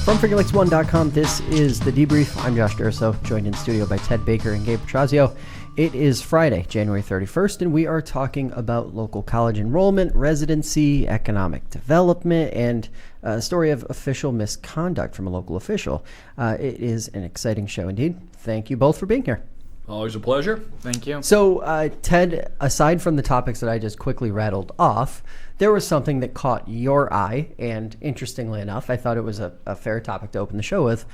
From FingerLinks1.com, this is the Debrief. I'm Josh Durso, joined in studio by Ted Baker and Gabe Petrazio. It is Friday, January 31st, and we are talking about local college enrollment, residency, economic development, and a story of official misconduct from a local official. It is an exciting show indeed. Thank you both for being here. Always a pleasure. Thank you. So, Ted, aside from the topics that I just quickly rattled off, there was something that caught your eye, and interestingly enough, I thought it was a fair topic to open the show with.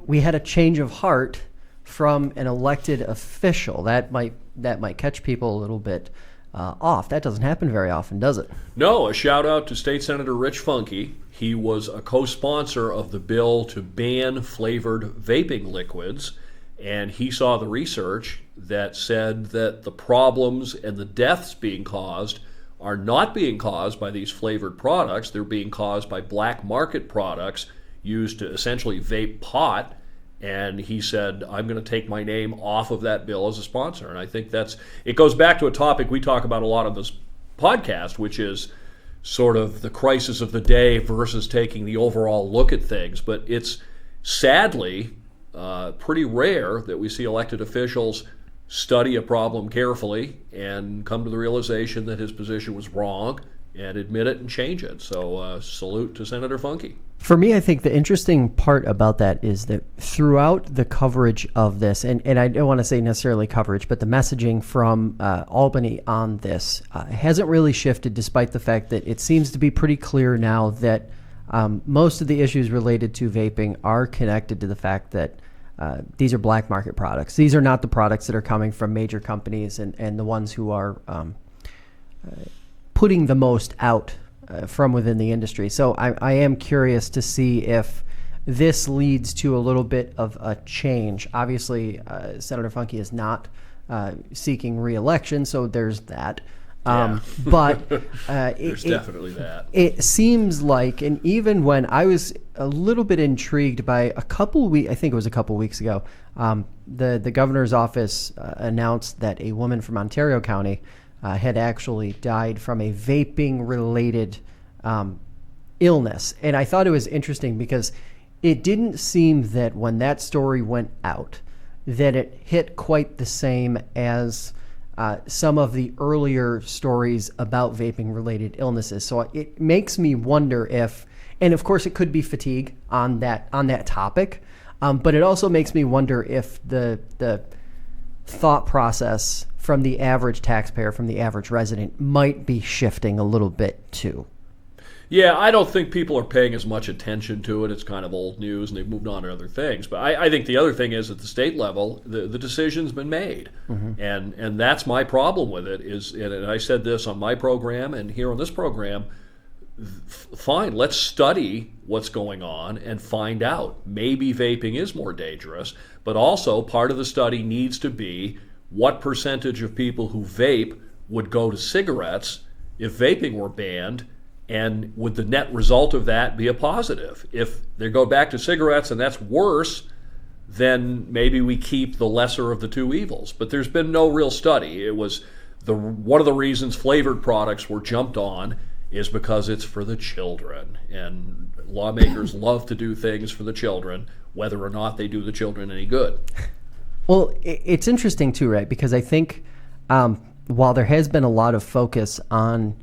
We had a change of heart from an elected official. That might catch people a little bit off. That doesn't happen very often, does it? No, a shout out to State Senator Rich Funke. He was a co-sponsor of the bill to ban flavored vaping liquids, and he saw the research that said that the problems and the deaths being caused are not being caused by these flavored products. They're being caused by black market products used to essentially vape pot. And he said, I'm going to take my name off of that bill as a sponsor. And I think it goes back to a topic we talk about a lot on this podcast, which is sort of the crisis of the day versus taking the overall look at things. But it's sadly pretty rare that we see elected officials study a problem carefully and come to the realization that his position was wrong and admit it and change it. So salute to Senator Funke. For me, I think the interesting part about that is that throughout the coverage of this, and I don't want to say necessarily coverage, but the messaging from Albany on this hasn't really shifted, despite the fact that it seems to be pretty clear now that most of the issues related to vaping are connected to the fact that these are black market products. These are not the products that are coming from major companies and the ones who are putting the most out from within the industry. So I am curious to see if this leads to a little bit of a change. Obviously, Senator Funke is not seeking re-election, so there's that. But there's definitely that. It seems like, and even when I was a little bit intrigued by I think it was a couple weeks ago, the governor's office announced that a woman from Ontario County had actually died from a vaping-related illness. And I thought it was interesting because it didn't seem that when that story went out that it hit quite the same as some of the earlier stories about vaping-related illnesses. So it makes me wonder if, and of course it could be fatigue on that topic, but it also makes me wonder if the thought process from the average taxpayer, from the average resident, might be shifting a little bit too. Yeah, I don't think people are paying as much attention to it. It's kind of old news, and they've moved on to other things. But I think the other thing is at the state level, the decision's been made. Mm-hmm. And that's my problem with it. And I said this on my program and here on this program, fine, let's study what's going on and find out. Maybe vaping is more dangerous, but also part of the study needs to be what percentage of people who vape would go to cigarettes if vaping were banned. And would the net result of that be a positive? If they go back to cigarettes and that's worse, then maybe we keep the lesser of the two evils. But there's been no real study. It was one of the reasons flavored products were jumped on is because it's for the children. And lawmakers love to do things for the children, whether or not they do the children any good. Well, it's interesting too, right? Because I think while there has been a lot of focus on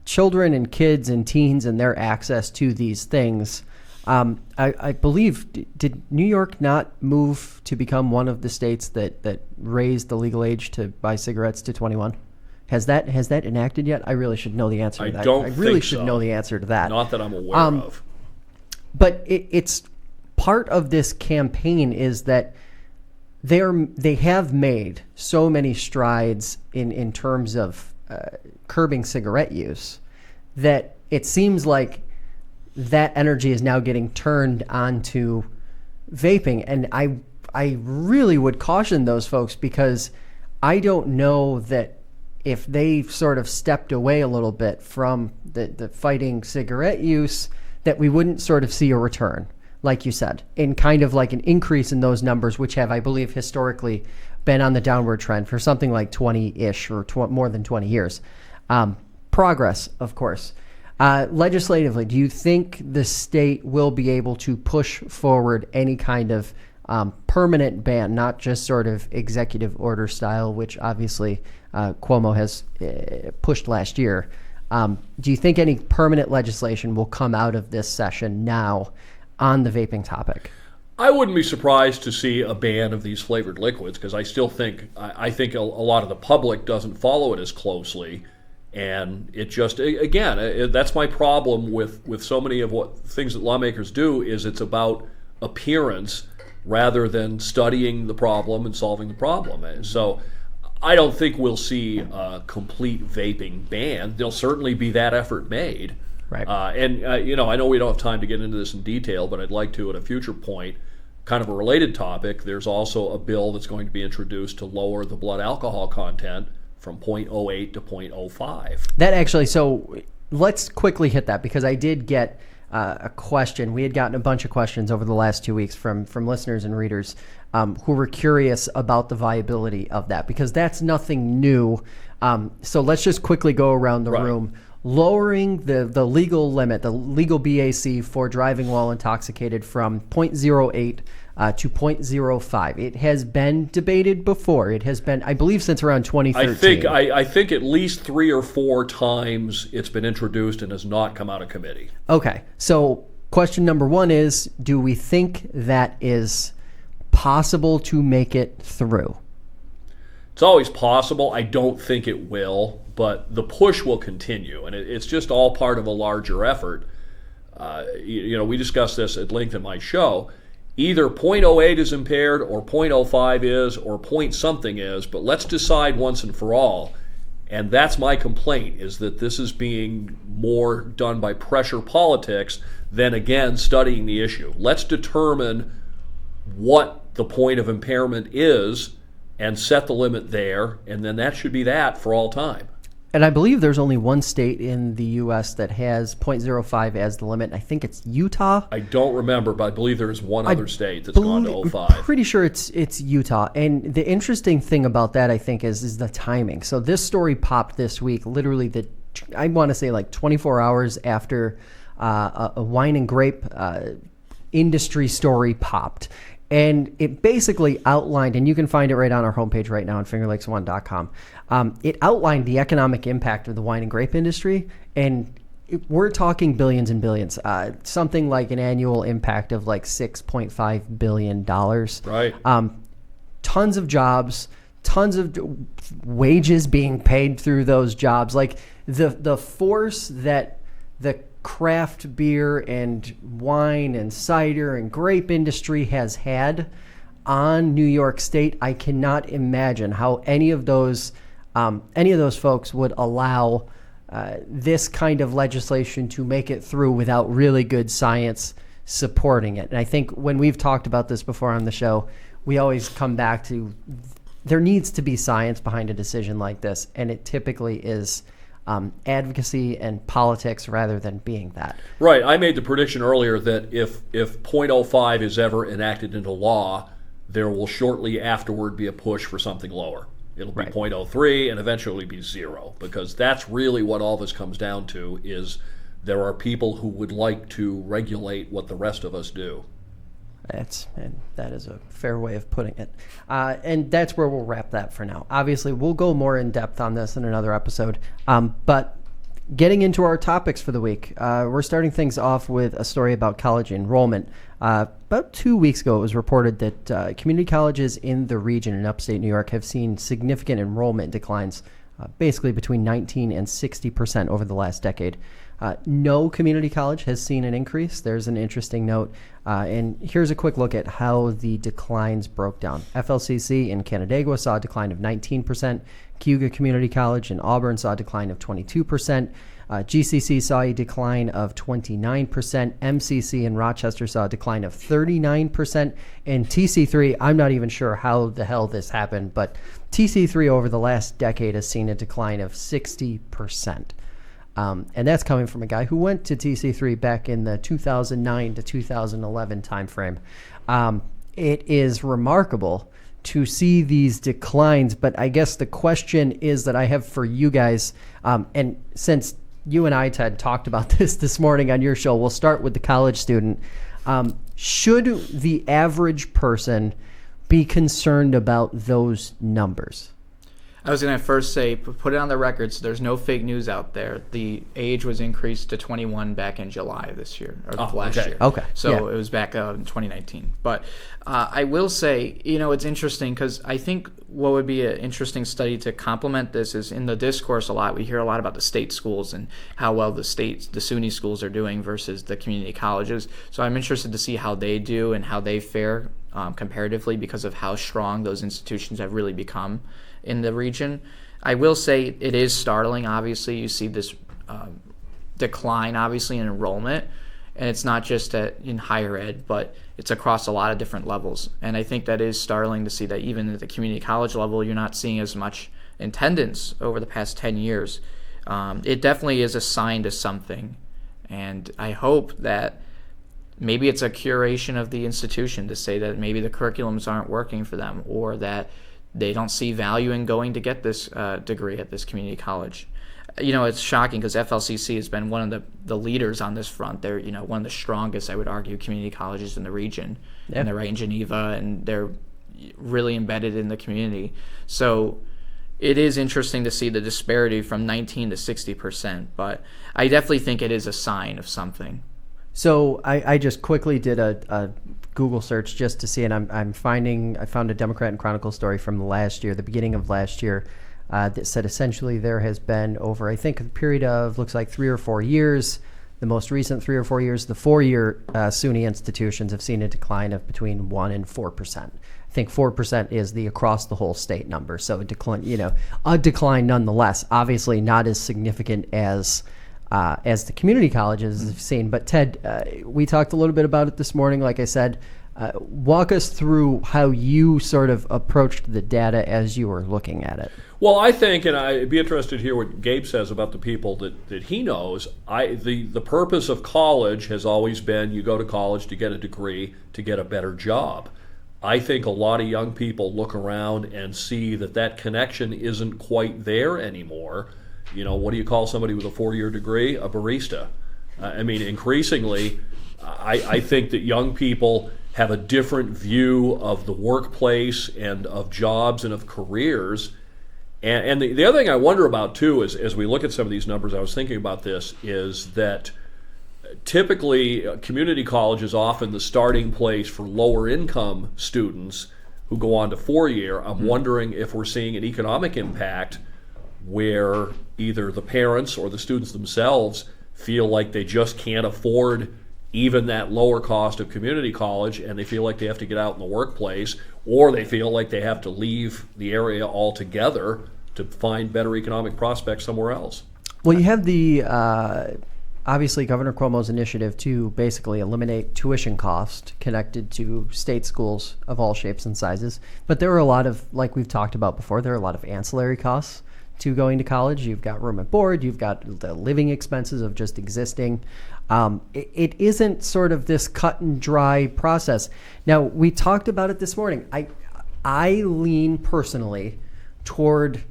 children and kids and teens and their access to these things, I believe, did New York not move to become one of the states that raised the legal age to buy cigarettes to 21? Has that enacted yet? I really should know the answer to that. I really should know the answer to that. Not that I'm aware of. But it's part of this campaign is that they have made so many strides in terms of curbing cigarette use that it seems like that energy is now getting turned onto vaping. And I really would caution those folks, because I don't know that if they sort of stepped away a little bit from the fighting cigarette use, that we wouldn't sort of see a return, like you said, in kind of like an increase in those numbers, which have, I believe, historically been on the downward trend for something like 20-ish or more than 20 years. Progress, of course. Legislatively, do you think the state will be able to push forward any kind of permanent ban, not just sort of executive order style, which obviously Cuomo has pushed last year? Do you think any permanent legislation will come out of this session now on the vaping topic? I wouldn't be surprised to see a ban of these flavored liquids, because I still think I think a lot of the public doesn't follow it as closely, and it just, again, that's my problem with so many of what things that lawmakers do, is it's about appearance rather than studying the problem and solving the problem. And so I don't think we'll see a complete vaping ban. There'll certainly be that effort made. Right. I know we don't have time to get into this in detail, but I'd like to at a future point. Kind of a related topic, there's also a bill that's going to be introduced to lower the blood alcohol content from 0.08 to 0.05. That actually, so let's quickly hit that, because I did get a question. We had gotten a bunch of questions over the last 2 weeks from listeners and readers who were curious about the viability of that, because that's nothing new. So let's just quickly go around the room. Lowering the legal limit, the legal BAC for driving while intoxicated from 0.08 to 0.05. It has been debated before. It has been, I believe, since around 2013. I think at least 3 or 4 times it's been introduced and has not come out of committee. Okay, so question number 1 is, do we think that is possible to make it through? It's always possible. I don't think it will, but the push will continue, and it's just all part of a larger effort. We discussed this at length in my show. Either 0.08 is impaired, or 0.05 is, or point something is, but let's decide once and for all. And that's my complaint, is that this is being more done by pressure politics than, again, studying the issue. Let's determine what the point of impairment is and set the limit there, and then that should be that for all time. And I believe there's only one state in the U.S. that has 0.05 as the limit. I think it's Utah. I don't remember, but I believe there is one other state that's gone to 05. I'm pretty sure it's Utah. And the interesting thing about that, I think, is the timing. So this story popped this week, literally I want to say like 24 hours after a wine and grape industry story popped. And it basically outlined, and you can find it right on our homepage right now on fingerlakes1.com. It outlined the economic impact of the wine and grape industry, and we're talking billions and billions. Something like an annual impact of like $6.5 billion. Right. Tons of jobs, tons of wages being paid through those jobs. Like the force that the craft beer and wine and cider and grape industry has had on New York State, I cannot imagine how any of those folks would allow this kind of legislation to make it through without really good science supporting it. And I think when we've talked about this before on the show, we always come back to there needs to be science behind a decision like this, and it typically is advocacy and politics rather than being that. Right. I made the prediction earlier that if 0.05 is ever enacted into law, there will shortly afterward be a push for something lower. It'll be 0.03 and eventually be 0, because that's really what all this comes down to, is there are people who would like to regulate what the rest of us do. And that is a fair way of putting it. And that's where we'll wrap that for now. Obviously, we'll go more in depth on this in another episode. But getting into our topics for the week, we're starting things off with a story about college enrollment. About 2 weeks ago, it was reported that community colleges in the region in upstate New York have seen significant enrollment declines, basically between 19 and 60% over the last decade. No community college has seen an increase. There's an interesting note. And here's a quick look at how the declines broke down. FLCC in Canandaigua saw a decline of 19%. Cayuga Community College in Auburn saw a decline of 22%. GCC saw a decline of 29%. MCC in Rochester saw a decline of 39%. And TC3, I'm not even sure how the hell this happened, but TC3 over the last decade has seen a decline of 60%. And that's coming from a guy who went to TC3 back in the 2009 to 2011 timeframe. It is remarkable to see these declines, but I guess the question is that I have for you guys, and since you and I, Ted, talked about this morning on your show. We'll start with the college student. Should the average person be concerned about those numbers? I was going to first say, put it on the record so there's no fake news out there. The age was increased to 21 back in July of this year, or last year. Okay. So it was back in 2019. But I will say, it's interesting because I think what would be an interesting study to complement this is in the discourse a lot. We hear a lot about the state schools and how well the SUNY schools are doing versus the community colleges. So I'm interested to see how they do and how they fare comparatively because of how strong those institutions have really become in the region. I will say it is startling. Obviously, you see this decline, obviously, in enrollment, and it's not just in higher ed, but it's across a lot of different levels. And I think that is startling to see that even at the community college level, you're not seeing as much attendance over the past 10 years. It definitely is a sign to something, and I hope that maybe it's a curation of the institution to say that maybe the curriculums aren't working for them, or that they don't see value in going to get this degree at this community college. It's shocking because FLCC has been one of the leaders on this front. They're, one of the strongest, I would argue, community colleges in the region. Yeah. And they're right in Geneva, and they're really embedded in the community. So it is interesting to see the disparity from 19 to 60%, but I definitely think it is a sign of something. So I just quickly did a Google search just to see, and I found a Democrat and Chronicle story from last year, the beginning of last year, that said essentially there has been over, I think, a period of looks like 3 or 4 years, the most recent 3 or 4 years, the 4-year SUNY institutions have seen a decline of between 1% and 4%. I think 4% is the across the whole state number, so a decline nonetheless. Obviously, not as significant as the community colleges have seen. But Ted, we talked a little bit about it this morning. Like I said, walk us through how you sort of approached the data as you were looking at it. Well, I think, and I'd be interested to hear what Gabe says about the people that he knows. The purpose of college has always been you go to college to get a degree, to get a better job. I think a lot of young people look around and see that connection isn't quite there anymore. What do you call somebody with a 4-year degree? A barista. Increasingly, I think that young people have a different view of the workplace and of jobs and of careers. And the other thing I wonder about, too, is as we look at some of these numbers, I was thinking about this, is that typically community college is often the starting place for lower income students who go on to 4-year. I'm wondering if we're seeing an economic impact where either the parents or the students themselves feel like they just can't afford even that lower cost of community college, and they feel like they have to get out in the workplace, or they feel like they have to leave the area altogether to find better economic prospects somewhere else. Well, you have the obviously Governor Cuomo's initiative to basically eliminate tuition cost connected to state schools of all shapes and sizes, but there are a lot of, like we've talked about before, there are a lot of ancillary costs to going to college. You've got room and board, you've got the living expenses of just existing. It isn't sort of this cut and dry process. Now, we talked about it this morning. I lean personally toward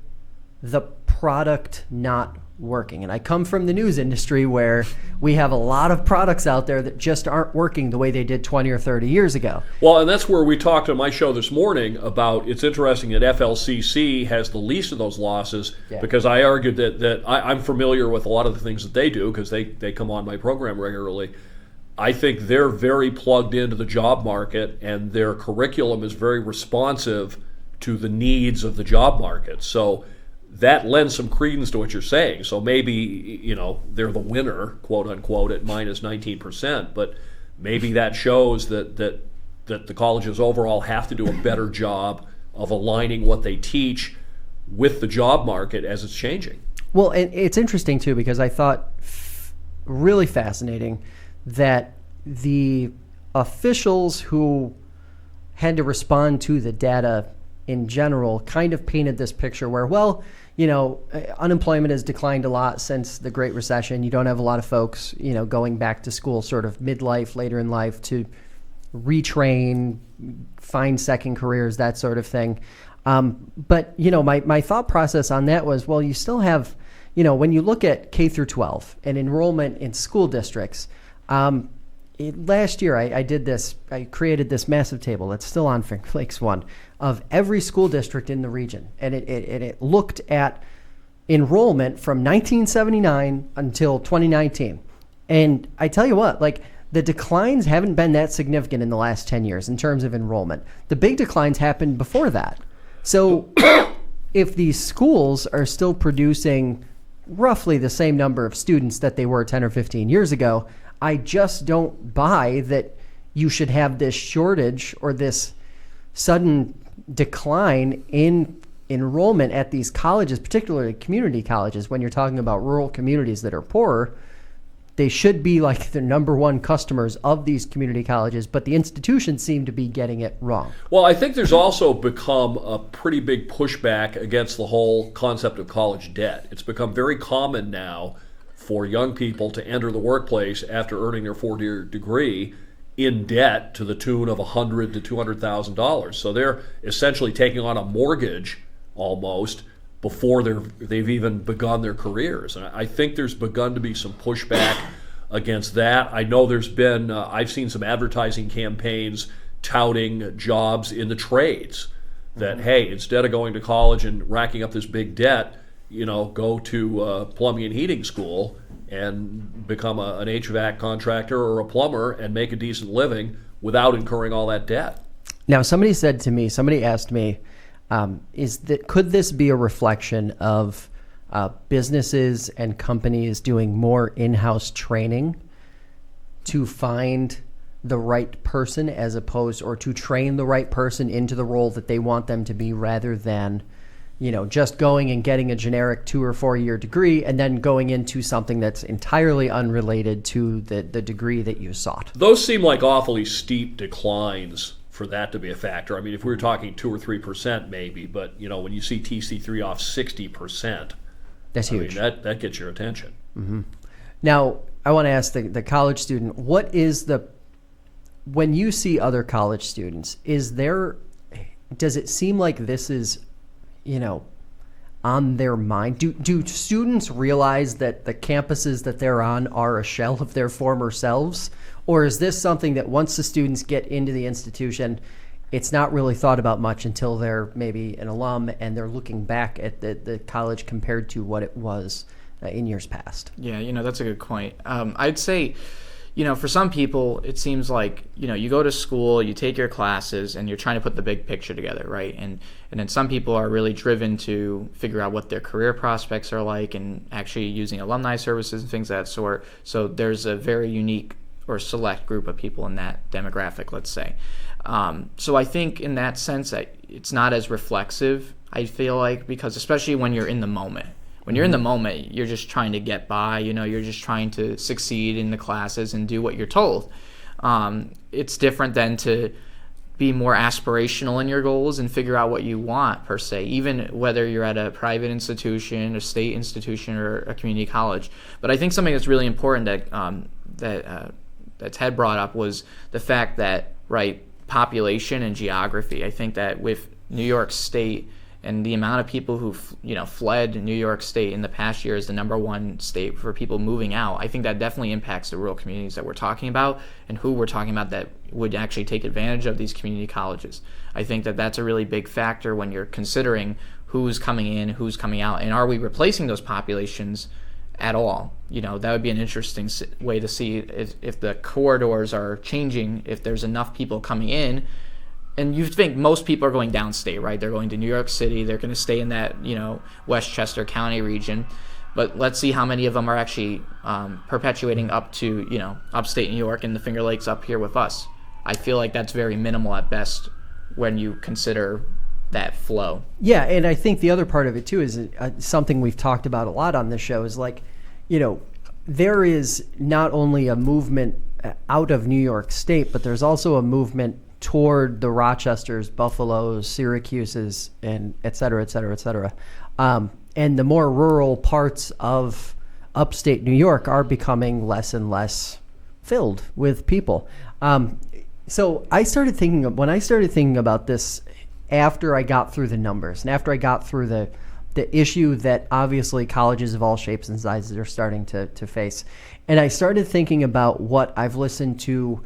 the product not working. And I come from the news industry where we have a lot of products out there that just aren't working the way they did 20 or 30 years ago. Well, and that's where we talked on my show this morning about it's interesting that FLCC has the least of those losses, because I argued that I'm familiar with a lot of the things that they do because they come on my program regularly. I think they're very plugged into the job market, and their curriculum is very responsive to the needs of the job market. So that lends some credence to what you're saying. So maybe, they're the winner, quote unquote, at minus 19%, but maybe that shows that the colleges overall have to do a better job of aligning what they teach with the job market as it's changing. Well, and it's interesting too, because I thought really fascinating that the officials who had to respond to the data in general kind of painted this picture where, unemployment has declined a lot since the Great Recession. You don't have a lot of folks, going back to school sort of midlife, later in life to retrain, find second careers, that sort of thing. But my thought process on that was, well, you still have, when you look at K through 12 and enrollment in school districts, last year I created this massive table that's still on Finger Lakes One of every school district in the region. And it looked at enrollment from 1979 until 2019. And I tell you what, the declines haven't been that significant in the last 10 years in terms of enrollment. The big declines happened before that. So if these schools are still producing roughly the same number of students that they were 10 or 15 years ago, I just don't buy that you should have this shortage or this sudden decline in enrollment at these colleges, particularly community colleges. When you're talking about rural communities that are poorer, they should be the number one customers of these community colleges, but the institutions seem to be getting it wrong. Well, I think there's also become a pretty big pushback against the whole concept of college debt. It's become very common now for young people to enter the workplace after earning their four-year degree in debt to the tune of $100,000 to $200,000. So they're essentially taking on a mortgage almost before they've even begun their careers. And I think there's begun to be some pushback against that. I know there's been, I've seen some advertising campaigns touting jobs in the trades that, hey, instead of going to college and racking up this big debt, go to plumbing and heating school and become an HVAC contractor or a plumber and make a decent living without incurring all that debt. Now, somebody asked me, could this be a reflection of businesses and companies doing more in-house training to find the right person or to train the right person into the role that they want them to be, rather than just going and getting a generic 2 or 4 year degree and then going into something that's entirely unrelated to the degree that you sought? Those seem like awfully steep declines for that to be a factor. I mean, if we were talking 2 or 3% maybe, but when you see TC3 off 60%, that's huge. That gets your attention. Mm-hmm. Now, I want to ask the college student, when you see other college students, does it seem like this is, on their mind? Do students realize that the campuses that they're on are a shell of their former selves? Or is this something that once the students get into the institution, it's not really thought about much until they're maybe an alum and they're looking back at the college compared to what it was in years past? Yeah, that's a good point. I'd say, for some people, it seems like, you go to school, you take your classes, and you're trying to put the big picture together, right? And then some people are really driven to figure out what their career prospects are like and actually using alumni services and things of that sort. So there's a very unique or select group of people in that demographic, let's say. So I think in that sense, it's not as reflexive, I feel like, because especially when you're in the moment. When you're in the moment, you're just trying to get by, you're just trying to succeed in the classes and do what you're told. It's different than to be more aspirational in your goals and figure out what you want, per se, even whether you're at a private institution, a state institution, or a community college. But I think something that's really important that Ted brought up was the fact that, right, population and geography. I think that with New York State and the amount of people who fled New York State in the past year as the number one state for people moving out, I think that definitely impacts the rural communities that we're talking about and who we're talking about that would actually take advantage of these community colleges. I think that that's a really big factor when you're considering who's coming in, who's coming out, and are we replacing those populations at all? That would be an interesting way to see if the corridors are changing, if there's enough people coming in. And you think most people are going downstate, right? They're going to New York City. They're going to stay in that, Westchester County region. But let's see how many of them are actually perpetuating up to, upstate New York and the Finger Lakes up here with us. I feel like that's very minimal at best when you consider that flow. Yeah, and I think the other part of it, too, is something we've talked about a lot on this show is there is not only a movement out of New York State, but there's also a movement toward the Rochesters, Buffaloes, Syracuses, and et cetera, et cetera, et cetera. And the more rural parts of upstate New York are becoming less and less filled with people. So when I started thinking about this after I got through the numbers and after I got through the issue that obviously colleges of all shapes and sizes are starting to face. And I started thinking about what I've listened to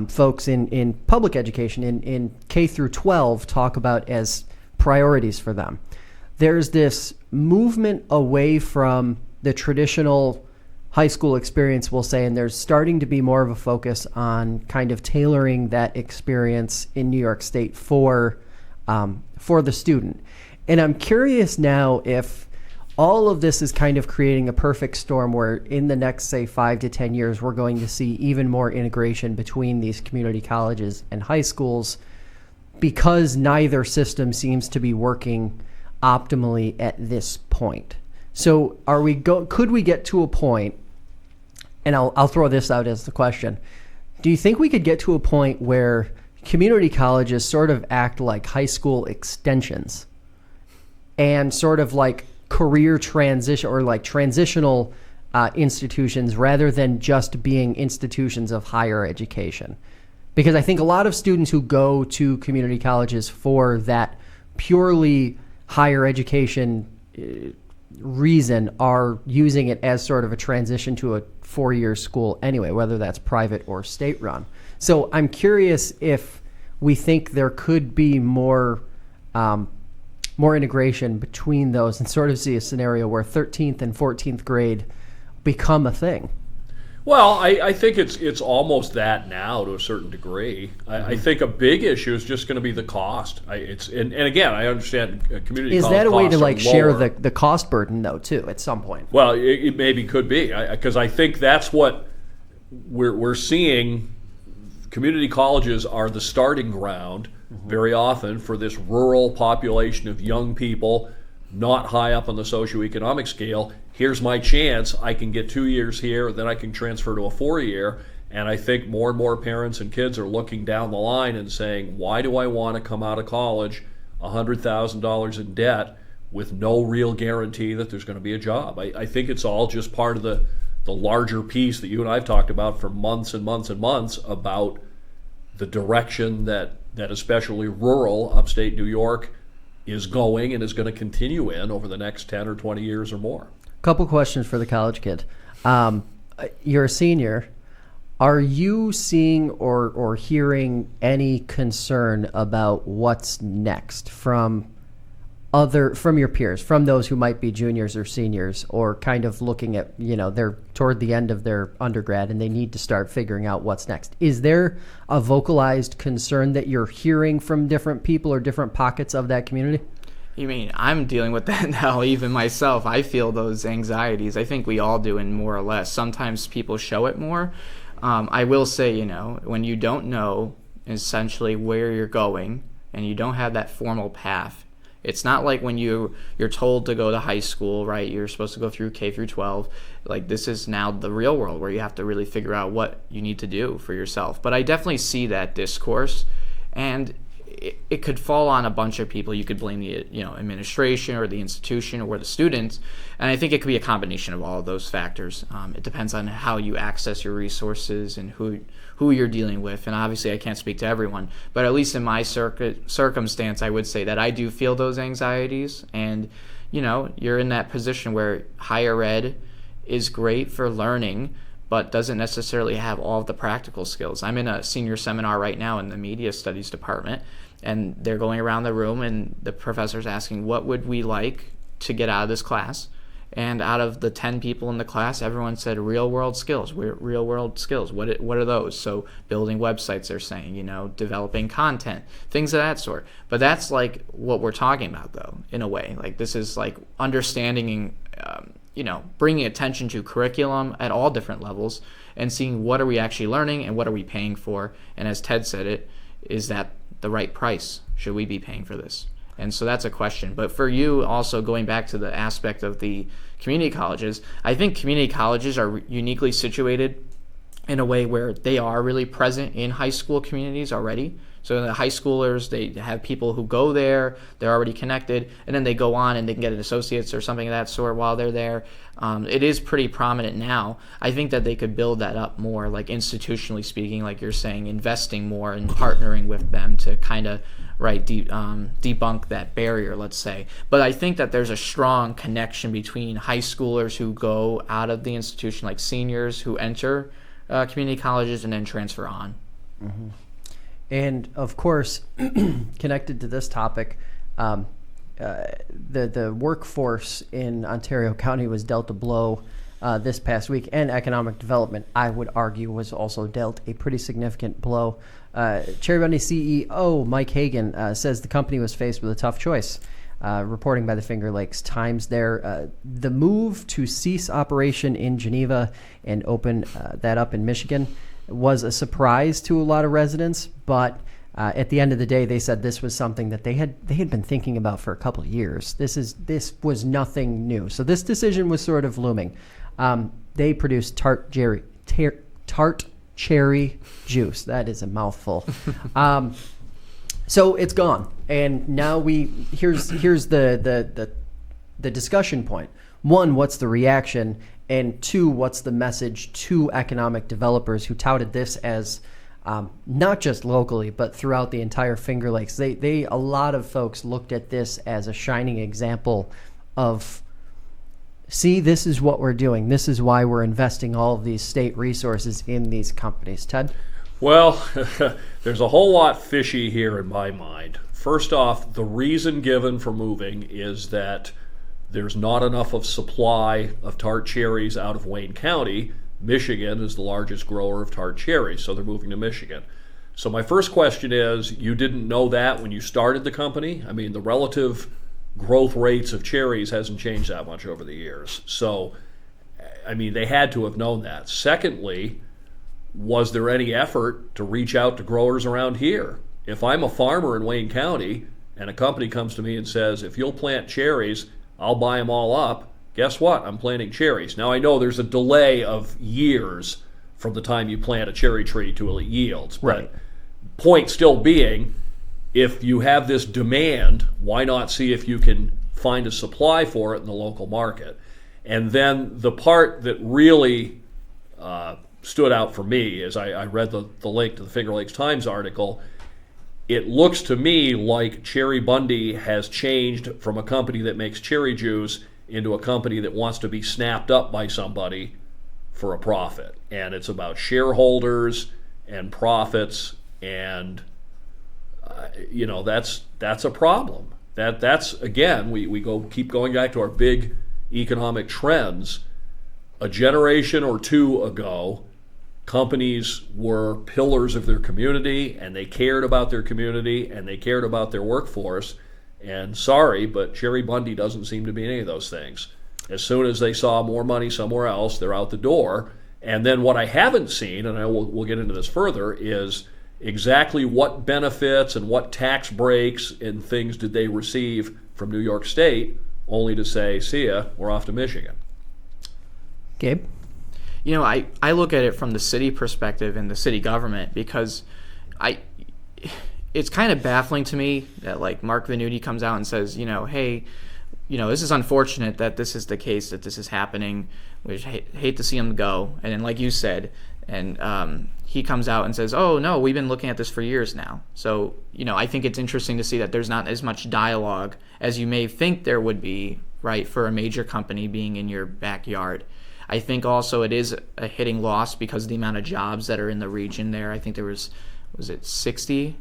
folks in public education, in K through 12, talk about as priorities for them. There's this movement away from the traditional high school experience, we'll say, and there's starting to be more of a focus on kind of tailoring that experience in New York State for the student. And I'm curious now if all of this is kind of creating a perfect storm where in the next, say, 5 to 10 years, we're going to see even more integration between these community colleges and high schools, because neither system seems to be working optimally at this point. So could we get to a point, and I'll throw this out as the question, do you think we could get to a point where community colleges sort of act like high school extensions and sort of like career transition or like transitional institutions rather than just being institutions of higher education? Because I think a lot of students who go to community colleges for that purely higher education reason are using it as sort of a transition to a 4-year school anyway, whether that's private or state run. So I'm curious if we think there could be more integration between those and sort of see a scenario where 13th and 14th grade become a thing. Well, I think it's almost that now to a certain degree. I think a big issue is just going to be the cost. And again, I understand community college. Is that a way to costs share lower. the cost burden though too at some point? Well, it maybe could be, because I think that's what we're seeing. Community colleges are the starting ground very often for this rural population of young people not high up on the socioeconomic scale. Here's my chance. I can get 2 years here, then I can transfer to a 4-year. And I think more and more parents and kids are looking down the line and saying, why do I want to come out of college $100,000 in debt with no real guarantee that there's going to be a job? I think it's all just part of the larger piece that you and I have talked about for months and months and months about the direction that especially rural upstate New York is going and is going to continue in over the next 10 or 20 years or more. Couple questions for the college kid. You're a senior. Are you seeing or hearing any concern about what's next from your peers, from those who might be juniors or seniors, or kind of looking at, they're toward the end of their undergrad and they need to start figuring out what's next? Is there a vocalized concern that you're hearing from different people or different pockets of that community? You mean I'm dealing with that now, even myself. I feel those anxieties. I think we all do, in more or less. Sometimes people show it more. I will say, when you don't know essentially where you're going and you don't have that formal path, it's not like when you're told to go to high school, right? You're supposed to go through K through 12. Like, this is now the real world where you have to really figure out what you need to do for yourself. But I definitely see that discourse, and it could fall on a bunch of people. You could blame the administration or the institution or the students, and I think it could be a combination of all of those factors. It depends on how you access your resources and who you're dealing with, and obviously I can't speak to everyone, but at least in my circumstance, I would say that I do feel those anxieties, and you're in that position where higher ed is great for learning, but doesn't necessarily have all of the practical skills. I'm in a senior seminar right now in the media studies department, and they're going around the room and the professor's asking, what would we like to get out of this class? And out of the 10 people in the class, everyone said real world skills. Real world skills. What are those? So building websites, they're saying, developing content, things of that sort. But that's like what we're talking about, though, in a way. Like, this is like understanding, bringing attention to curriculum at all different levels and seeing what are we actually learning and what are we paying for. And as Ted said, is that the right price? Should we be paying for this? And so that's a question. But for you, also going back to the aspect of the community colleges, I think community colleges are uniquely situated in a way where they are really present in high school communities already. So the high schoolers, they have people who go there, they're already connected, and then they go on and they can get an associate's or something of that sort while they're there. It is pretty prominent now. I think that they could build that up more, like institutionally speaking, like you're saying, investing more and partnering with them to kind of right, debunk that barrier, let's say. But I think that there's a strong connection between high schoolers who go out of the institution, like seniors who enter community colleges and then transfer on. Mm-hmm. And of course, connected to this topic, the workforce in Ontario County was dealt a blow this past week, and economic development, I would argue, was also dealt a pretty significant blow. Cheribundi CEO Mike Hagan says the company was faced with a tough choice. Reporting by the Finger Lakes Times there, the move to cease operation in Geneva and open that up in Michigan was a surprise to a lot of residents, but at the end of the day, they said this was something that they had been thinking about for a couple of years. This was nothing new. So this decision was sort of looming. They produced tart cherry juice. That is a mouthful. So it's gone, and now here's the discussion point. One, what's the reaction? And two, what's the message to economic developers who touted this as not just locally, but throughout the entire Finger Lakes? A lot of folks looked at this as a shining example of, see, this is what we're doing. This is why we're investing all of these state resources in these companies. Ted? Well, there's a whole lot fishy here in my mind. First off, the reason given for moving is that there's not enough of supply of tart cherries out of Wayne County. Michigan is the largest grower of tart cherries, so they're moving to Michigan. So my first question is, you didn't know that when you started the company? I mean, the relative growth rates of cherries hasn't changed that much over the years. So, I mean, they had to have known that. Secondly, was there any effort to reach out to growers around here? If I'm a farmer in Wayne County and a company comes to me and says, if you'll plant cherries, I'll buy them all up, guess what? I'm planting cherries. Now, I know there's a delay of years from the time you plant a cherry tree to it yields. Right. But point still being, if you have this demand, why not see if you can find a supply for it in the local market? And then the part that really stood out for me as I read the link to the Finger Lakes Times article, it looks to me like Cheribundi has changed from a company that makes cherry juice into a company that wants to be snapped up by somebody for a profit. And it's about shareholders and profits, and that's a problem. That's again, we keep going back to our big economic trends. A generation or two ago, companies were pillars of their community, and they cared about their community, and they cared about their workforce. And sorry, but Cheribundi doesn't seem to be any of those things. As soon as they saw more money somewhere else, they're out the door. And then what I haven't seen, and we'll get into this further, is exactly what benefits and what tax breaks and things did they receive from New York State, only to say, see ya, we're off to Michigan. Gabe? You know, I look at it from the city perspective and the city government, because it's kind of baffling to me that, like, Mark Venuti comes out and says, hey, this is unfortunate that this is the case, that this is happening. We hate to see him go. And then, like you said, and he comes out and says, oh, no, we've been looking at this for years now. So, I think it's interesting to see that there's not as much dialogue as you may think there would be, right, for a major company being in your backyard. I think also it is a hitting loss because of the amount of jobs that are in the region there. I think there was it 60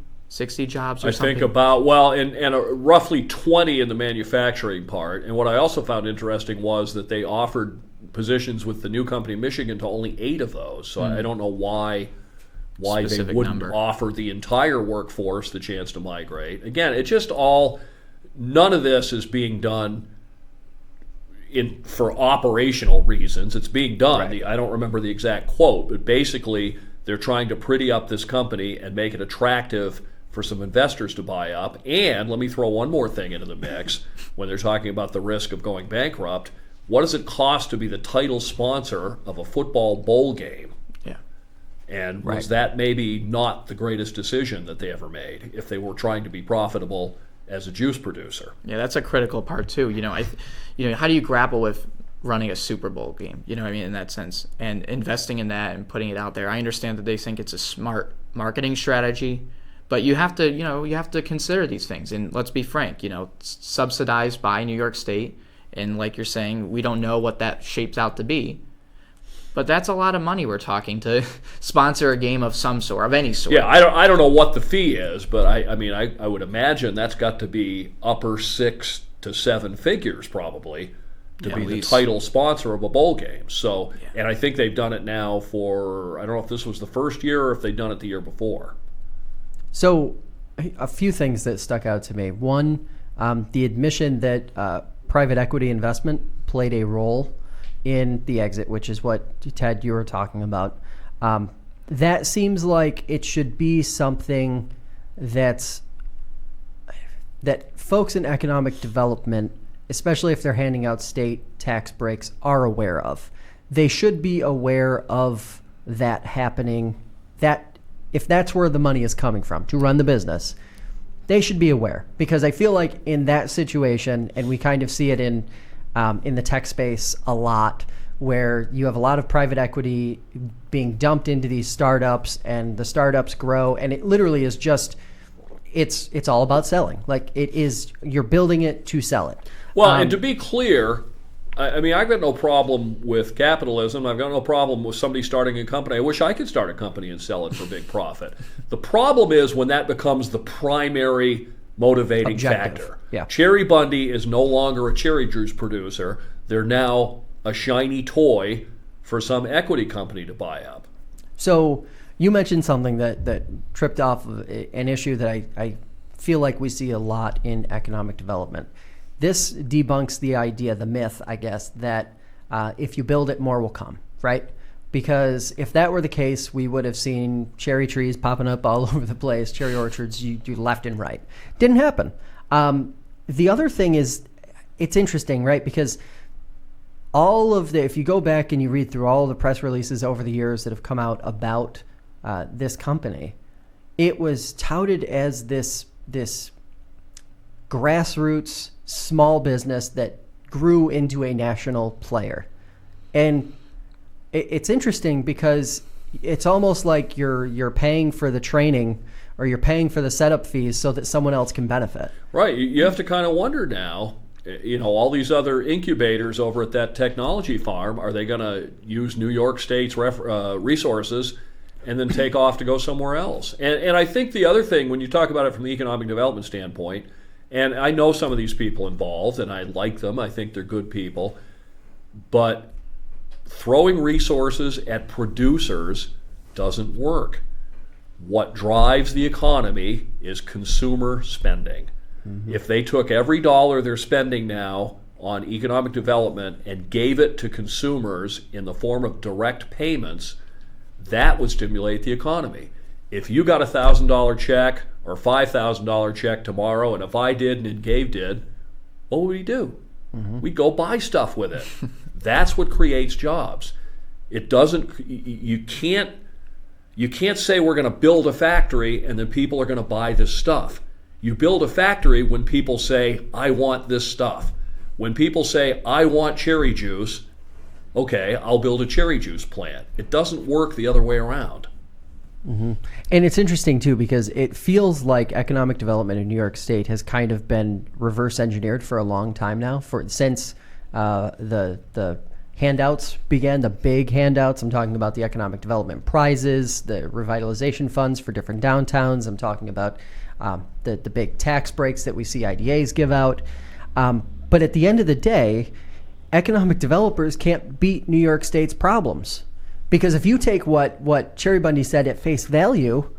jobs or something? I think about, and roughly 20 in the manufacturing part. And what I also found interesting was that they offered positions with the new company in Michigan to only 8 of those. So I don't know why Specific they wouldn't number. offer the entire workforce the chance to migrate. Again, it just none of this is being done for operational reasons. It's being done. Right. I don't remember the exact quote, but basically they're trying to pretty up this company and make it attractive for some investors to buy up. And let me throw one more thing into the mix when they're talking about the risk of going bankrupt. What does it cost to be the title sponsor of a football bowl game? Yeah. And was that maybe not the greatest decision that they ever made if they were trying to be profitable as a juice producer? Yeah, that's a critical part too. How do you grapple with running a Super Bowl game? In that sense, and investing in that and putting it out there. I understand that they think it's a smart marketing strategy, But you have to consider these things. And let's be frank, subsidized by New York State. And like you're saying, we don't know what that shapes out to be. But that's a lot of money we're talking to sponsor a game of some sort, of any sort. Yeah, I don't know what the fee is, but I would imagine that's got to be upper 6 to 7 figures probably to be the title sponsor of a bowl game. So, and I think they've done it now for, I don't know if this was the first year or if they've done it the year before. So, a few things that stuck out to me. One, the admission that private equity investment played a role in the exit, which is what, Ted, you were talking about. That seems like it should be something that folks in economic development, especially if they're handing out state tax breaks, are aware of. They should be aware of that happening, that if that's where the money is coming from to run the business, they should be aware. Because I feel like in that situation, and we kind of see it in the tech space a lot, where you have a lot of private equity being dumped into these startups, and the startups grow, and it literally is just, it's all about selling. Like, it is, you're building it to sell it. Well, and to be clear, I've got no problem with capitalism. I've got no problem with somebody starting a company. I wish I could start a company and sell it for big profit. The problem is when that becomes the primary motivating factor. Yeah. Cheribundi is no longer a cherry juice producer. They're now a shiny toy for some equity company to buy up. So you mentioned something that tripped off of an issue that I feel like we see a lot in economic development. This debunks the idea, the myth, I guess, that if you build it, more will come, right? Because if that were the case, we would have seen cherry trees popping up all over the place, cherry orchards, you do left and right. Didn't happen. The other thing is, it's interesting, right? Because if you go back and you read through all of the press releases over the years that have come out about this company, it was touted as this grassroots small business that grew into a national player. And it's interesting because it's almost like you're paying for the training, or you're paying for the setup fees so that someone else can benefit. Right. You have to kind of wonder now, all these other incubators over at that technology farm, are they going to use New York State's resources and then take off to go somewhere else? And I think the other thing, when you talk about it from the economic development standpoint, and I know some of these people involved, and I like them, I think they're good people, but throwing resources at producers doesn't work. What drives the economy is consumer spending. Mm-hmm. If they took every dollar they're spending now on economic development and gave it to consumers in the form of direct payments, that would stimulate the economy. If you got a $1,000 check or $5,000 check tomorrow, and if I did and Gabe did, what would we do? Mm-hmm. We'd go buy stuff with it. That's what creates jobs. It doesn't. You can't say we're going to build a factory and then people are going to buy this stuff. You build a factory when people say, I want this stuff. When people say, I want cherry juice, okay, I'll build a cherry juice plant. It doesn't work the other way around. Mm-hmm. And it's interesting, too, because it feels like economic development in New York State has kind of been reverse engineered for a long time now, since the handouts began, the big handouts. I'm talking about the economic development prizes, the revitalization funds for different downtowns. I'm talking about the big tax breaks that we see IDAs give out. But at the end of the day, economic developers can't beat New York State's problems. Because if you take what Cheribundi said at face value,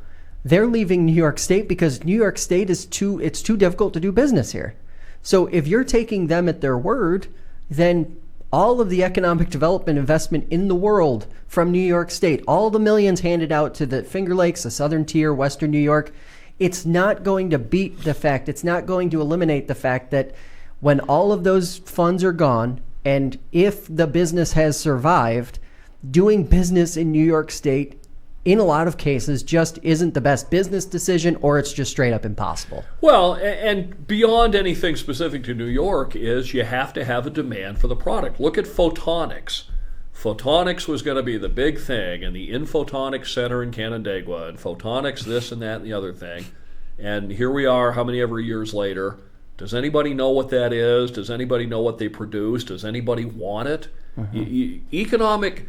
they're leaving New York State because New York State it's too difficult to do business here. So if you're taking them at their word, then all of the economic development investment in the world from New York State, all the millions handed out to the Finger Lakes, the Southern Tier, Western New York, it's not going to beat the fact, it's not going to eliminate the fact that when all of those funds are gone, and if the business has survived, doing business in New York State, in a lot of cases, just isn't the best business decision, or it's just straight up impossible. Well, and beyond anything specific to New York is you have to have a demand for the product. Look at photonics. photonics was going to be the big thing, and the Infotonics Center in Canandaigua, and photonics this and that and the other thing. And here we are, how many ever years later. Does anybody know what that is? Does anybody know what they produce? Does anybody want it? Economic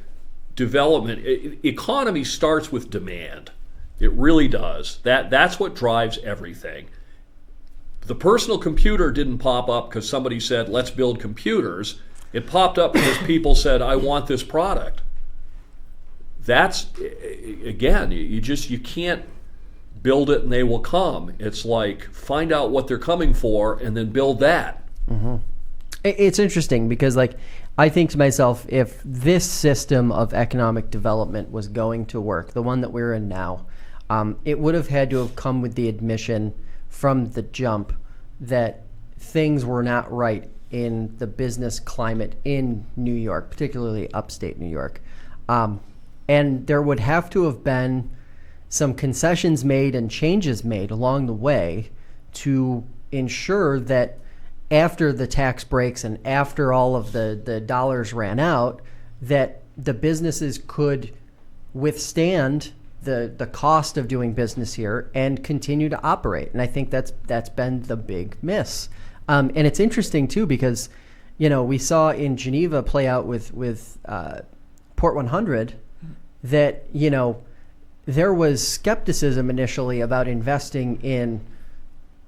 development, economy starts with demand. It really does. That's what drives everything. The personal computer didn't pop up because somebody said, let's build computers. It popped up because people said, I want this product. That's, again, you can't build it and they will come. It's like, find out what they're coming for and then build that. It's interesting because, like, I think to myself, if this system of economic development was going to work, the one that we're in now, it would have had to have come with the admission from the jump that things were not right in the business climate in New York, particularly upstate New York. And there would have to have been some concessions made and changes made along the way to ensure that after the tax breaks and after all of the dollars ran out, that the businesses could withstand the cost of doing business here and continue to operate. And I think that's been the big miss. And it's interesting too because, we saw in Geneva play out with Port 100 that, there was skepticism initially about investing in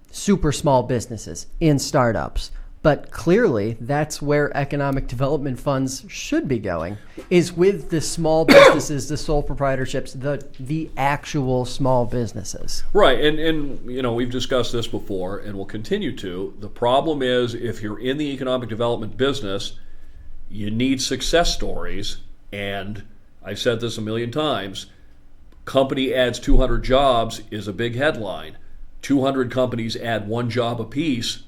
super small businesses, in startups. But clearly, that's where economic development funds should be going, is with the small businesses, the sole proprietorships, the actual small businesses. Right, and we've discussed this before and will continue to. The problem is if you're in the economic development business, you need success stories. And I've said this a million times, company adds 200 jobs is a big headline. 200 companies add 1 job apiece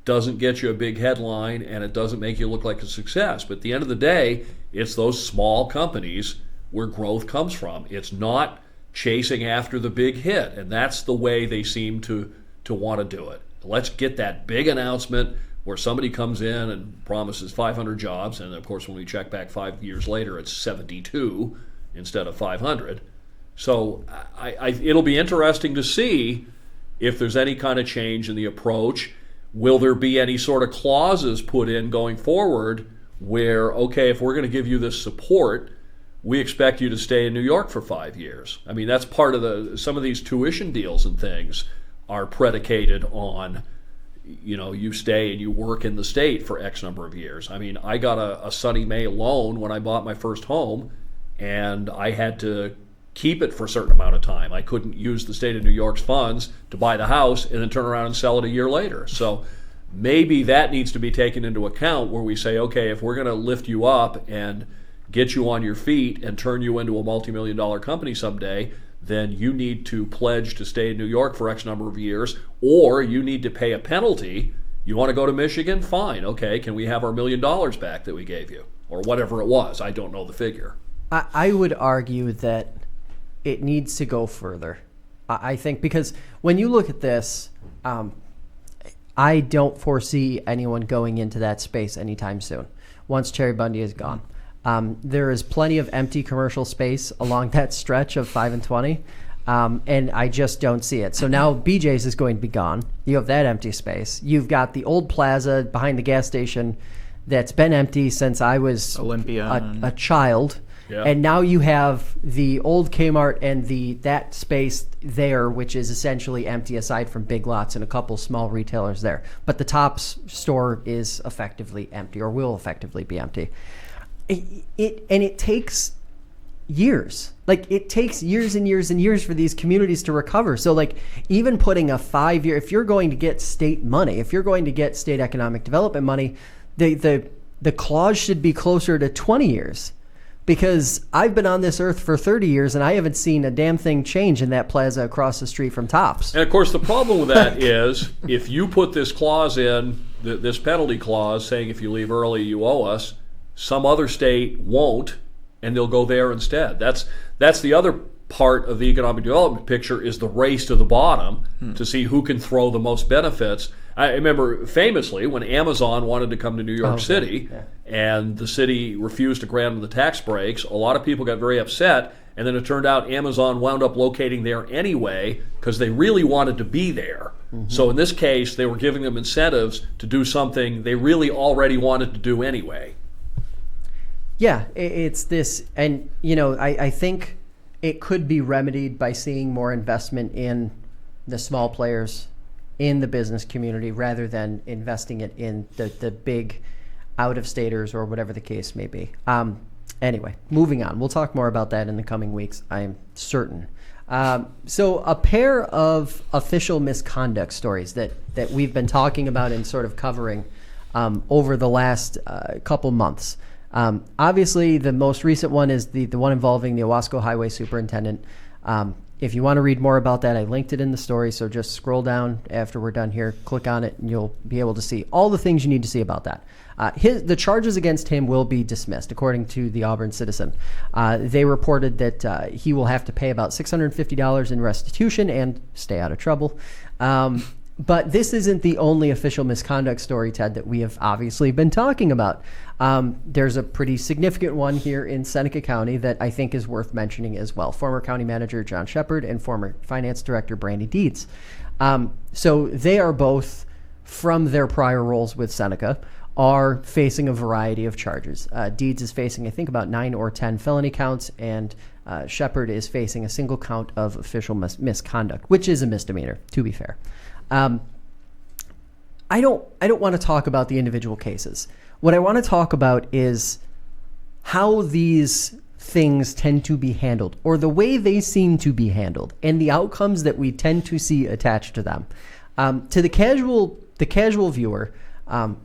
doesn't get you a big headline, and it doesn't make you look like a success. But at the end of the day, it's those small companies where growth comes from. It's not chasing after the big hit, and that's the way they seem to want to do it. Let's get that big announcement where somebody comes in and promises 500 jobs, and of course when we check back 5 years later, it's 72 instead of 500. So it'll be interesting to see if there's any kind of change in the approach. Will there be any sort of clauses put in going forward where, okay, if we're going to give you this support, we expect you to stay in New York for 5 years? I mean, that's part of some of these tuition deals and things are predicated on, you stay and you work in the state for X number of years. I mean, I got a Sunny Mae loan when I bought my first home, and I had to keep it for a certain amount of time. I couldn't use the state of New York's funds to buy the house and then turn around and sell it a year later. So maybe that needs to be taken into account where we say, okay, if we're going to lift you up and get you on your feet and turn you into a multi-million-dollar company someday, then you need to pledge to stay in New York for X number of years, or you need to pay a penalty. You want to go to Michigan? Fine. Okay, can we have our $1 million back that we gave you? Or whatever it was. I don't know the figure. I would argue that it needs to go further. I think because when you look at this, I don't foresee anyone going into that space anytime soon once Cheribundi is gone. There is plenty of empty commercial space along that stretch of 5 and 20, and I just don't see it. So now BJ's is going to be gone. You have that empty space. You've got the old plaza behind the gas station that's been empty since I was a child. Yeah. And now you have the old Kmart and that space there, which is essentially empty aside from Big Lots and a couple small retailers there. But the Tops store is effectively empty, or will effectively be empty. It takes years. Like, it takes years and years and years for these communities to recover. So, like, even putting a 5-year, if you're going to get state money, if you're going to get state economic development money, the clause should be closer to 20 years. Because I've been on this earth for 30 years and I haven't seen a damn thing change in that plaza across the street from Tops. And of course, the problem with that is if you put this clause in, this penalty clause saying if you leave early you owe us, some other state won't, and they'll go there instead. That's the other part of the economic development picture, is the race to the bottom to see who can throw the most benefits. I remember famously when Amazon wanted to come to New York City, yeah. and the city refused to grant them the tax breaks, a lot of people got very upset, and then it turned out Amazon wound up locating there anyway because they really wanted to be there. So in this case, they were giving them incentives to do something they really already wanted to do anyway. Yeah, it's this, and I think it could be remedied by seeing more investment in the small players in the business community rather than investing it in the big out-of-staters or whatever the case may be. Anyway, moving on. We'll talk more about that in the coming weeks, I am certain. So a pair of official misconduct stories that we've been talking about and sort of covering over the last couple months. Obviously, the most recent one is the one involving the Owasco Highway Superintendent. If you want to read more about that, I linked it in the story, so just scroll down after we're done here, click on it, and you'll be able to see all the things you need to see about that. The charges against him will be dismissed, according to the Auburn Citizen. They reported that he will have to pay about $650 in restitution and stay out of trouble. But this isn't the only official misconduct story, Ted, that we have obviously been talking about. There's a pretty significant one here in Seneca County that I think is worth mentioning as well. Former County Manager John Shepard and former Finance Director Brandy Deeds. So they are both, from their prior roles with Seneca, are facing a variety of charges. Deeds is facing, I think, about 9 or 10 felony counts, and Shepard is facing a single count of official misconduct, which is a misdemeanor, to be fair. I don't want to talk about the individual cases. What I want to talk about is how these things tend to be handled, or the way they seem to be handled, and the outcomes that we tend to see attached to them. To the casual viewer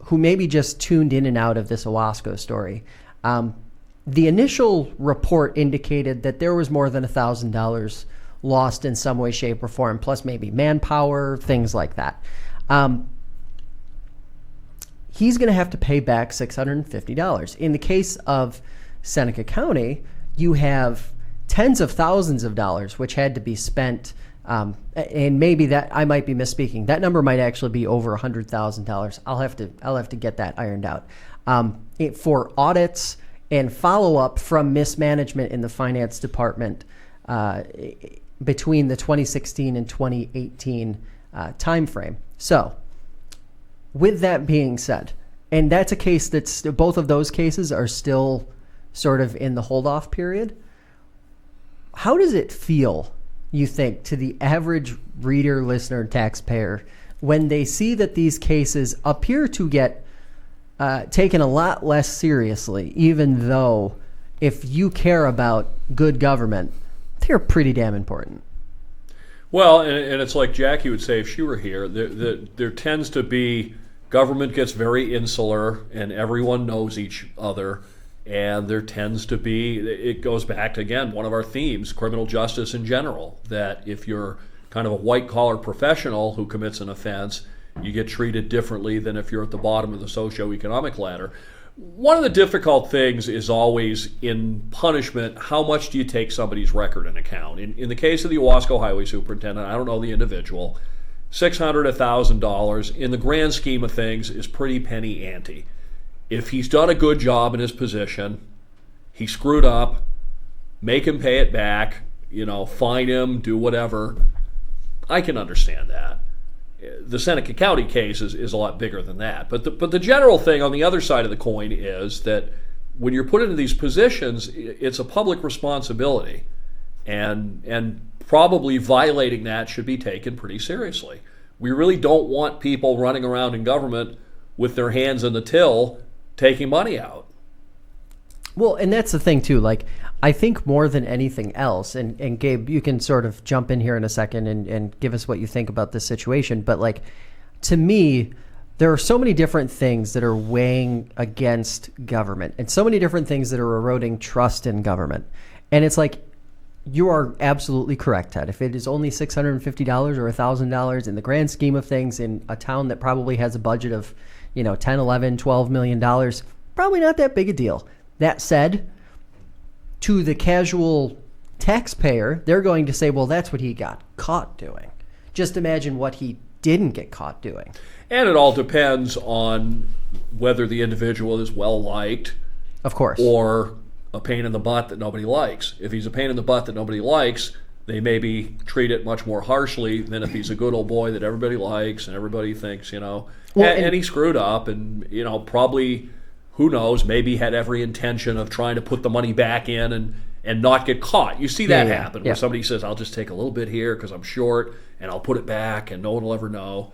who maybe just tuned in and out of this Owasco story, the initial report indicated that there was more than $1,000 lost in some way, shape, or form, plus maybe manpower, things like that. He's going to have to pay back $650. In the case of Seneca County, you have tens of thousands of dollars which had to be spent, and maybe that I might be misspeaking. That number might actually be over $100,000. I'll have to get that ironed out. For audits and follow-up from mismanagement in the finance department between the 2016 and 2018 timeframe. So, with that being said, and that's a case that's, both of those cases are still sort of in the hold-off period. How does it feel, you think, to the average reader, listener, taxpayer when they see that these cases appear to get taken a lot less seriously, even though if you care about good government, they're pretty damn important? Well, and it's like Jackie would say if she were here, there tends to be, government gets very insular and everyone knows each other, and there tends to be, it goes back to, again, one of our themes, criminal justice in general, that if you're kind of a white-collar professional who commits an offense, you get treated differently than if you're at the bottom of the socioeconomic ladder. One of the difficult things is always in punishment, how much do you take somebody's record and account? In the case of the Owasco Highway Superintendent, I don't know the individual, $600, $1,000 in the grand scheme of things is pretty penny ante. If he's done a good job in his position, he screwed up, make him pay it back, fine him, do whatever, I can understand that. The Seneca County case is a lot bigger than that. But the general thing on the other side of the coin is that when you're put into these positions, it's a public responsibility. And probably violating that should be taken pretty seriously. We really don't want people running around in government with their hands in the till taking money out. Well, and that's the thing too. Like, I think more than anything else, and Gabe, you can sort of jump in here in a second and give us what you think about this situation. But like, to me, there are so many different things that are weighing against government and so many different things that are eroding trust in government. And it's like, you are absolutely correct, Ted. If it is only $650 or $1,000 in the grand scheme of things in a town that probably has a budget of, 10, 11, $12 million, probably not that big a deal. That said, to the casual taxpayer, they're going to say, well, that's what he got caught doing. Just imagine what he didn't get caught doing. And it all depends on whether the individual is well liked, of course, or a pain in the butt that nobody likes. If he's a pain in the butt that nobody likes, they maybe treat it much more harshly than if he's a good old boy that everybody likes and everybody thinks, and he screwed up and, probably, who knows, maybe had every intention of trying to put the money back in and not get caught. You see that happen where somebody says, I'll just take a little bit here because I'm short and I'll put it back and no one will ever know.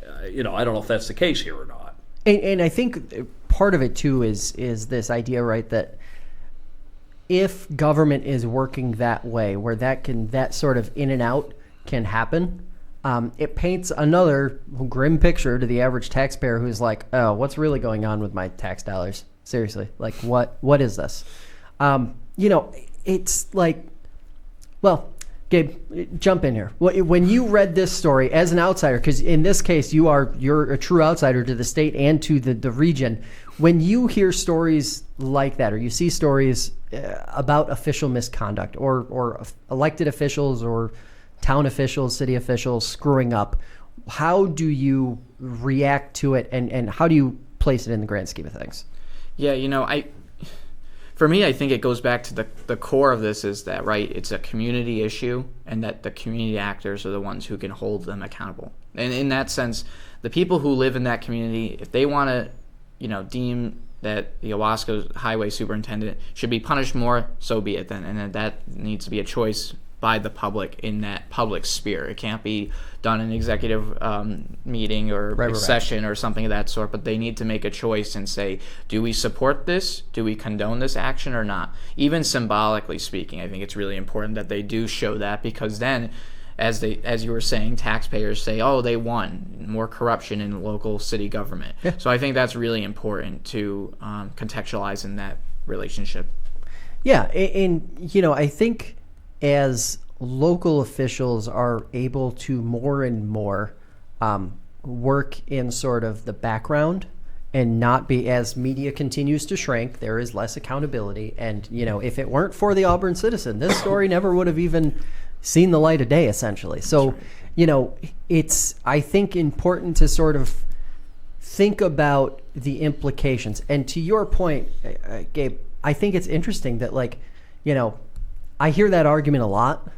I don't know if that's the case here or not. And I think part of it, too, is this idea, right, that if government is working that way, where that sort of in and out can happen, it paints another grim picture to the average taxpayer who's like, oh, what's really going on with my tax dollars? Seriously, like what is this? It's like, well, Gabe, jump in here. When you read this story as an outsider, because in this case you're a true outsider to the state and to the region, when you hear stories like that, or you see stories about official misconduct or elected officials or town officials, city officials screwing up, how do you react to it, and how do you place it in the grand scheme of things? Yeah, for me, I think it goes back to the core of this is that, right, it's a community issue and that the community actors are the ones who can hold them accountable. And in that sense, the people who live in that community, if they want to, deem that the Owasco highway superintendent should be punished more, so be it then. And that needs to be a choice by the public in that public sphere. It can't be done in an executive meeting or session or something of that sort, but they need to make a choice and say, do we support this? Do we condone this action or not? Even symbolically speaking, I think it's really important that they do show that, because then, as you were saying, taxpayers say, oh, they won, more corruption in local city government. Yeah. So I think that's really important to contextualize in that relationship. Yeah, and I think as local officials are able to more and more work in sort of the background and not be, as media continues to shrink, there is less accountability. And, if it weren't for the Auburn Citizen, this story never would have even seen the light of day, essentially. So, it's, I think, important to sort of think about the implications. And to your point, Gabe, I think it's interesting that, I hear that argument a lot.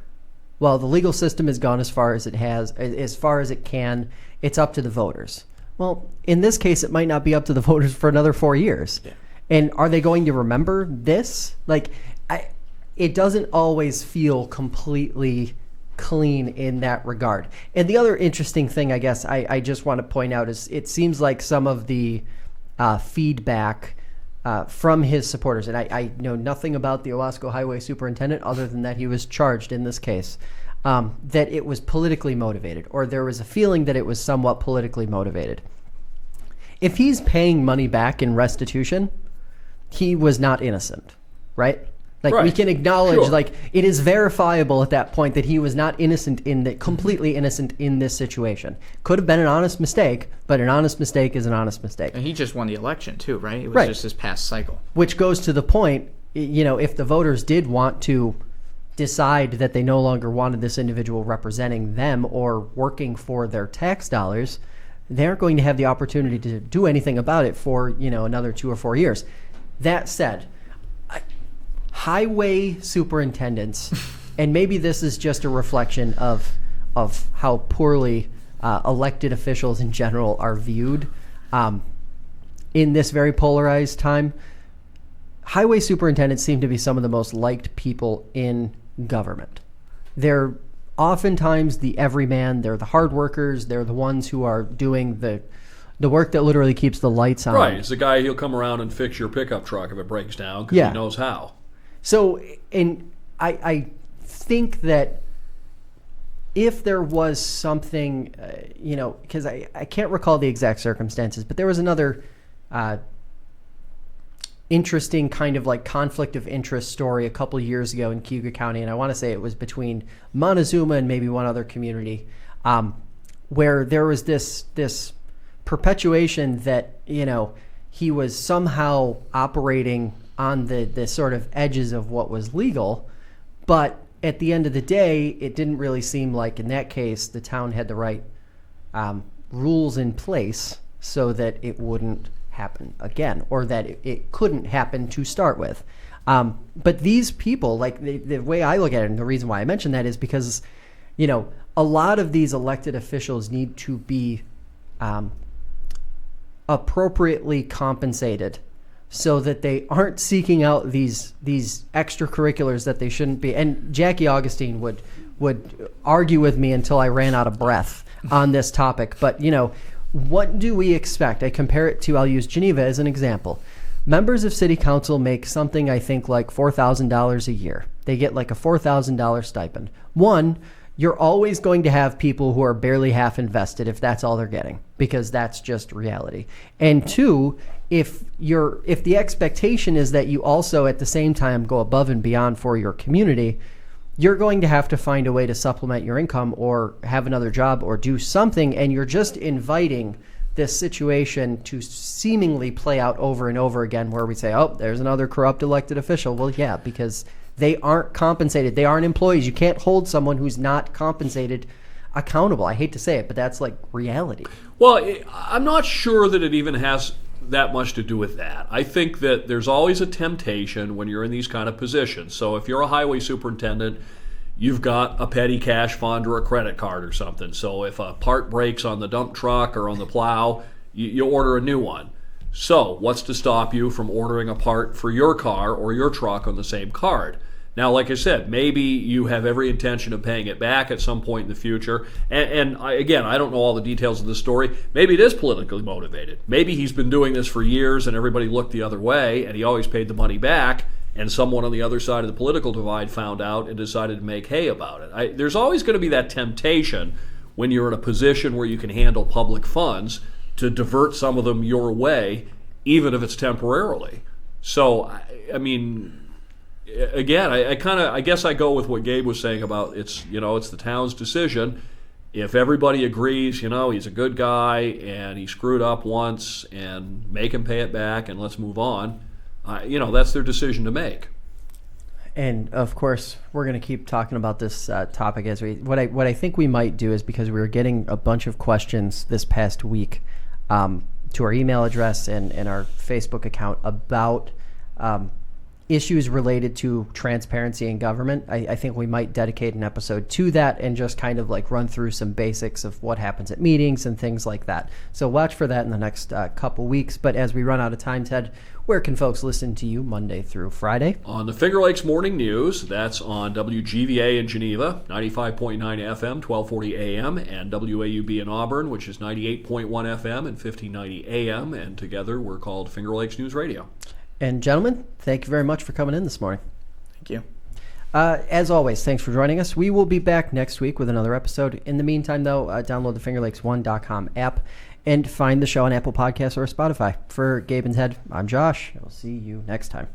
Well, the legal system has gone as far as it has, as far as it can. It's up to the voters. Well, in this case, it might not be up to the voters for another 4 years. Yeah. And are they going to remember this? It doesn't always feel completely clean in that regard. And the other interesting thing, I guess, I just want to point out is it seems like some of the feedback from his supporters, and I know nothing about the Owasco Highway Superintendent other than that he was charged in this case, that it was politically motivated, or there was a feeling that it was somewhat politically motivated. If he's paying money back in restitution, he was not innocent, right? Right. We can acknowledge, Sure. It is verifiable at that point that he was not completely innocent in this situation. Could have been an honest mistake, but an honest mistake is an honest mistake. And he just won the election too, right? It was just his past cycle. Which goes to the point, if the voters did want to decide that they no longer wanted this individual representing them or working for their tax dollars, they aren't going to have the opportunity to do anything about it for, another 2 or 4 years. That said, highway superintendents, and maybe this is just a reflection of how poorly elected officials in general are viewed in this very polarized time. Highway superintendents seem to be some of the most liked people in government. They're oftentimes the everyman. They're the hard workers. They're the ones who are doing the work that literally keeps the lights on. Right. It's the guy who'll come around and fix your pickup truck if it breaks down because he knows how. So, and I think that if there was something, because I can't recall the exact circumstances, but there was another interesting kind of conflict of interest story a couple of years ago in Cayuga County, and I want to say it was between Montezuma and maybe one other community, where there was this perpetuation that, he was somehow operating on the sort of edges of what was legal, but at the end of the day, it didn't really seem like in that case the town had the right rules in place so that it wouldn't happen again, or that it couldn't happen to start with. But these people, like the way I look at it, and the reason why I mention that is because, a lot of these elected officials need to be appropriately compensated so that they aren't seeking out these extracurriculars that they shouldn't be. And Jackie Augustine would argue with me until I ran out of breath on this topic. But, what do we expect? I compare it to, I'll use Geneva as an example. Members of city council make something, I think, like $4,000 a year. They get like a $4,000 stipend. One, you're always going to have people who are barely half invested if that's all they're getting, because that's just reality. And two, if the expectation is that you also at the same time go above and beyond for your community, you're going to have to find a way to supplement your income or have another job or do something, and you're just inviting this situation to seemingly play out over and over again, where we say, oh, there's another corrupt elected official. Well, yeah, because they aren't compensated. They aren't employees. You can't hold someone who's not compensated accountable. I hate to say it, but that's like reality. Well, I'm not sure that it even has that much to do with that. I think that there's always a temptation when you're in these kind of positions. So if you're a highway superintendent, you've got a petty cash fund or a credit card or something. So if a part breaks on the dump truck or on the plow, you order a new one. So what's to stop you from ordering a part for your car or your truck on the same card? Now, like I said, maybe you have every intention of paying it back at some point in the future. And again, I don't know all the details of the story. Maybe it is politically motivated. Maybe he's been doing this for years and everybody looked the other way and he always paid the money back, and someone on the other side of the political divide found out and decided to make hay about it. There's always going to be that temptation when you're in a position where you can handle public funds to divert some of them your way, even if it's temporarily. So, again, I guess I go with what Gabe was saying about it's the town's decision. If everybody agrees, he's a good guy and he screwed up once, and make him pay it back and let's move on. That's their decision to make. And of course, we're going to keep talking about this topic as what I think we might do is, because we were getting a bunch of questions this past week to our email address and our Facebook account about issues related to transparency in government. I think we might dedicate an episode to that and just kind of like run through some basics of what happens at meetings and things like that. So watch for that in the next couple weeks. But as we run out of time, Ted, where can folks listen to you Monday through Friday? On the Finger Lakes Morning News. That's on WGVA in Geneva, 95.9 FM, 1240 AM, and WAUB in Auburn, which is 98.1 FM and 1590 AM. And together we're called Finger Lakes News Radio. And gentlemen, thank you very much for coming in this morning. Thank you. As always, thanks for joining us. We will be back next week with another episode. In the meantime, though, download the FingerLakes1.com app and find the show on Apple Podcasts or Spotify. For Gabe and Ted, I'm Josh. I'll see you next time.